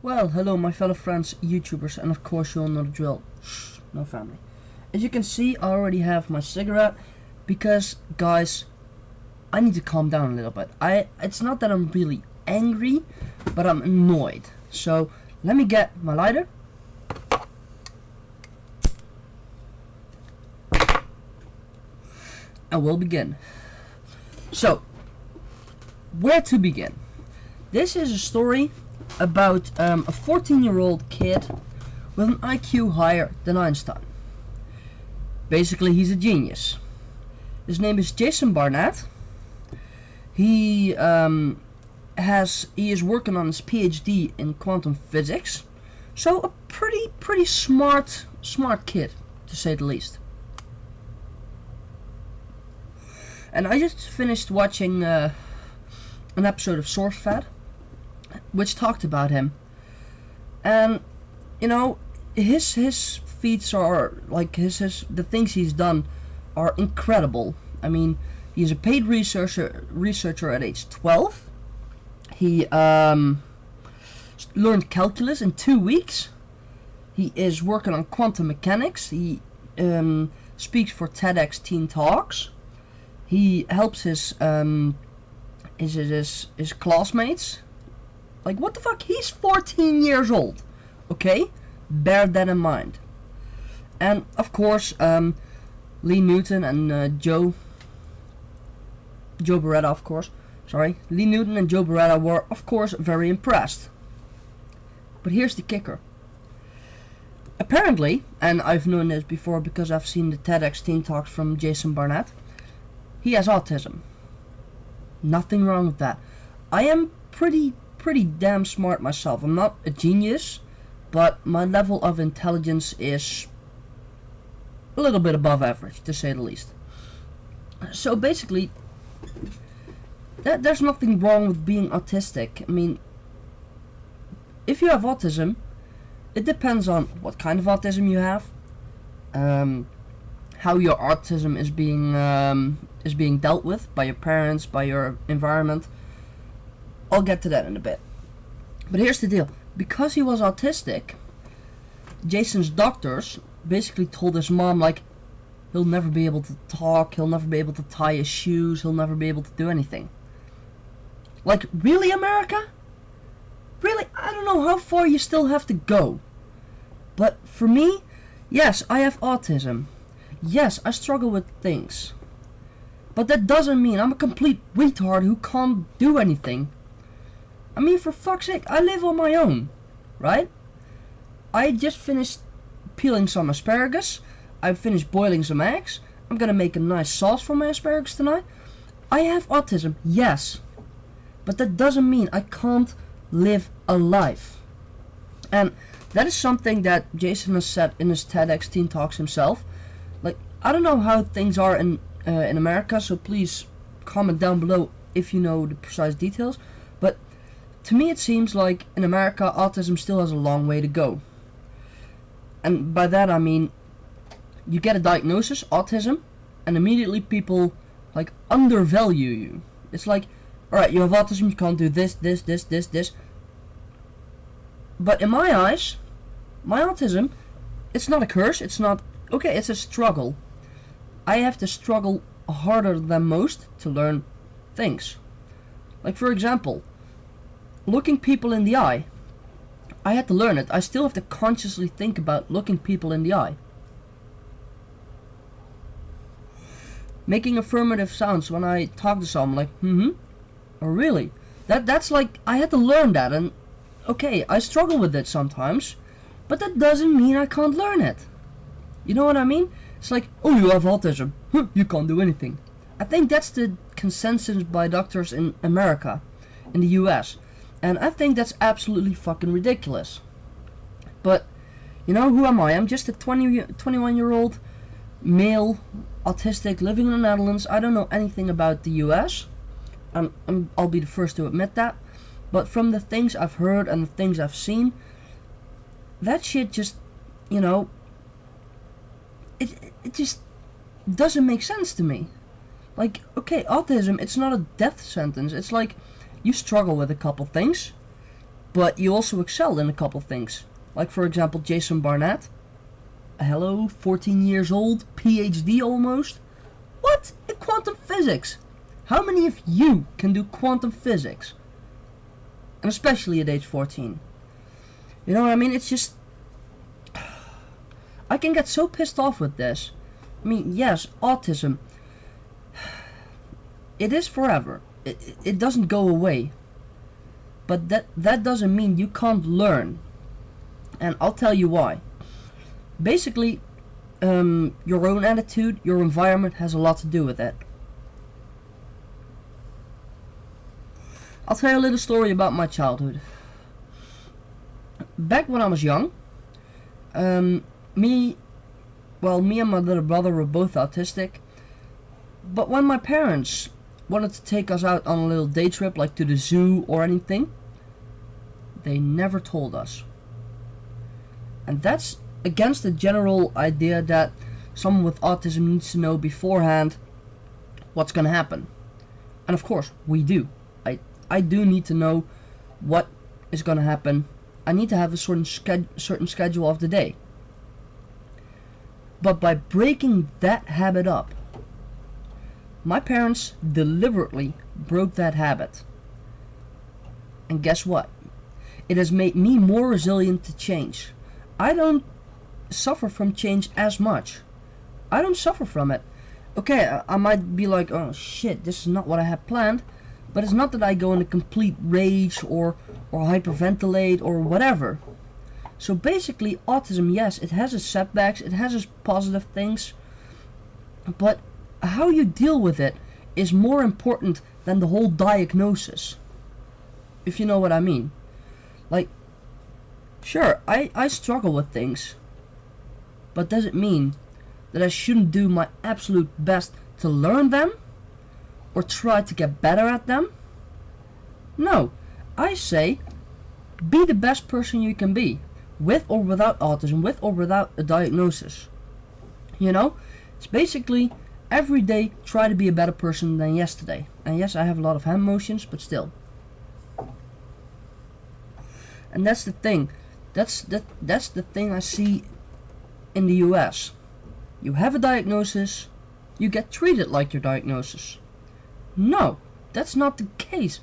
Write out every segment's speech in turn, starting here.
Well, hello my fellow friends, YouTubers, and of course you all know the drill. Shh, no family. As you can see, I already have my cigarette because, guys, I need to calm down a little bit. It's not that I'm really angry, but I'm annoyed. So, let me get my lighter. And we'll begin. So, where to begin? This is a story about a 14-year-old kid with an IQ higher than Einstein. Basically, he's a genius. His name is Jason Barnett. He is working on his PhD in quantum physics. So a pretty smart kid, to say the least. And I just finished watching an episode of SourceFed, which talked about him, and you know, his feats are like the things he's done are incredible. I mean, he's a paid researcher at age 12. He learned calculus in 2 weeks. He is working on quantum mechanics. He speaks for TEDx Teen Talks. He helps his classmates. Like, what the fuck? He's 14 years old. Okay? Bear that in mind. And, of course, Lee Newton and Joe Beretta, of course. Sorry. Lee Newton and Joe Beretta were, of course, very impressed. But here's the kicker. Apparently, and I've known this before because I've seen the TEDx Teen Talks from Jason Barnett, he has autism. Nothing wrong with that. I am pretty damn smart myself. I'm not a genius, but my level of intelligence is a little bit above average, to say the least. So basically, there's nothing wrong with being autistic. I mean, if you have autism, it depends on what kind of autism you have, how your autism is being dealt with by your parents, by your environment. I'll get to that in a bit. But here's the deal. Because he was autistic, Jason's doctors basically told his mom, like, he'll never be able to talk, he'll never be able to tie his shoes, he'll never be able to do anything. Like, really, America? Really? I don't know how far you still have to go. But for me, yes, I have autism. Yes, I struggle with things. But that doesn't mean I'm a complete retard who can't do anything. I mean, for fuck's sake, I live on my own, right? I just finished peeling some asparagus. I finished boiling some eggs. I'm gonna make a nice sauce for my asparagus tonight. I have autism, yes. But that doesn't mean I can't live a life. And that is something that Jason has said in his TEDx Teen Talks himself. Like, I don't know how things are in America, so please comment down below if you know the precise details. But to me it seems like in America autism still has a long way to go. And by that I mean, you get a diagnosis, autism, and immediately people like undervalue you. It's like, alright, you have autism, you can't do this. But in my eyes, my autism, it's not a curse, it's not, okay, it's a struggle. I have to struggle harder than most to learn things. Like, for example, looking people in the eye. I had to learn it. I still have to consciously think about looking people in the eye. Making affirmative sounds when I talk to someone, like, or really. That's like, I had to learn that, and okay, I struggle with it sometimes, but that doesn't mean I can't learn it. You know what I mean? It's like, oh, you have autism, you can't do anything. I think that's the consensus by doctors in America, in the US, and I think that's absolutely fucking ridiculous. But, you know, who am I? I'm just a 21-year-old male, autistic, living in the Netherlands. I don't know anything about the US. I'll be the first to admit that. But from the things I've heard and the things I've seen, that shit just, you know, it just doesn't make sense to me. Like, okay, autism, it's not a death sentence. It's like, you struggle with a couple things, but you also excel in a couple things. Like for example, Jason Barnett. Hello, 14 years old, PhD almost. What? In quantum physics. How many of you can do quantum physics? And especially at age 14. You know what I mean? It's just... I can get so pissed off with this. I mean, yes, autism. It is forever. It doesn't go away. But that doesn't mean you can't learn. And I'll tell you why. Basically, your own attitude, your environment has a lot to do with it. I'll tell you a little story about my childhood. Back when I was young, me and my little brother were both autistic. But when my parents wanted to take us out on a little day trip, like to the zoo or anything, they never told us. And that's against the general idea that someone with autism needs to know beforehand what's going to happen. And of course, we do. I do need to know what is going to happen. I need to have a certain schedule of the day. But by breaking that habit up, my parents deliberately broke that habit. And guess what? It has made me more resilient to change. I don't suffer from change as much. I don't suffer from it. Okay, I might be like, oh shit, this is not what I had planned. But it's not that I go in a complete rage or hyperventilate or whatever. So basically, autism, yes, it has its setbacks, it has its positive things. But how you deal with it is more important than the whole diagnosis. If you know what I mean. Like, sure, I struggle with things. But does it mean that I shouldn't do my absolute best to learn them? Or try to get better at them? No, I say be the best person you can be, with or without autism, with or without a diagnosis. You know, it's basically every day try to be a better person than yesterday. And yes, I have a lot of hand motions, but still. And that's the thing. That's the thing I see in the US. You have a diagnosis, you get treated like your diagnosis. No, that's not the case.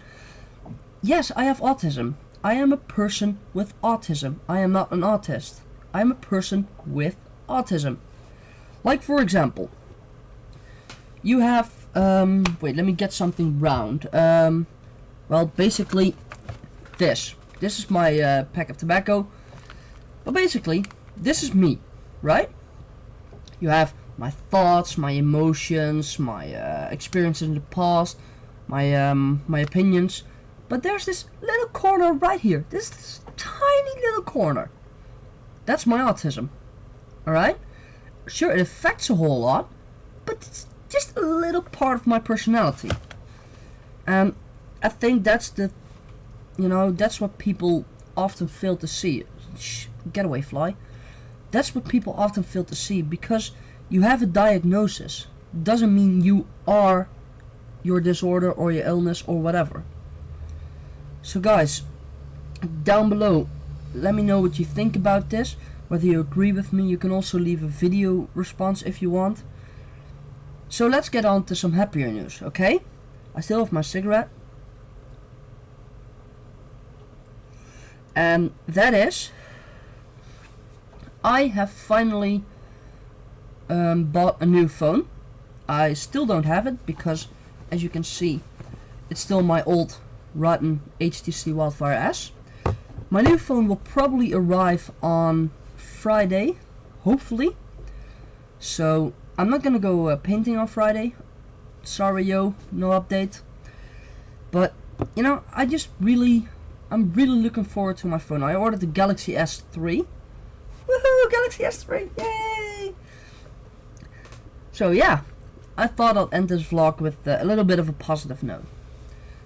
Yes, I have autism. I am a person with autism. I am not an autist. I am a person with autism. Like for example, you have, wait, let me get something round. Well, basically, this is my pack of tobacco. But basically, this is me, right? You have my thoughts, my emotions, my experiences in the past, my opinions. But there's this little corner right here. This tiny little corner. That's my autism. Alright? Sure, it affects a whole lot, but it's just a little part of my personality. And I think that's that's what people often fail to see. Shh, get away, fly. That's what people often fail to see, because you have a diagnosis doesn't mean you are your disorder or your illness or whatever. So guys, down below, let me know what you think about this, whether you agree with me. You can also leave a video response if you want. So let's get on to some happier news, okay? I still have my cigarette. And that is, I have finally bought a new phone. I still don't have it because, as you can see, it's still my old rotten HTC Wildfire S. My new phone will probably arrive on Friday, hopefully. So I'm not gonna go painting on Friday. Sorry, yo, no update. But you know, I'm really looking forward to my phone. I ordered the Galaxy S3. Woohoo, Galaxy S3, yay! So yeah, I thought I'd end this vlog with a little bit of a positive note.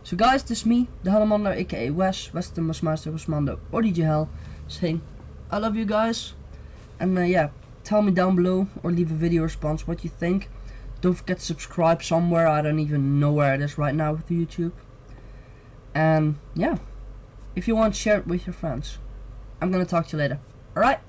So guys, this is me, the Hellemander, aka Wes, Western Westmaster, Westmando, or DJ Hell, saying I love you guys. And yeah, tell me down below or leave a video response what you think. Don't forget to subscribe somewhere. I don't even know where it is right now with YouTube. And yeah, If you want, share it with your friends. I'm gonna talk to you later. Alright?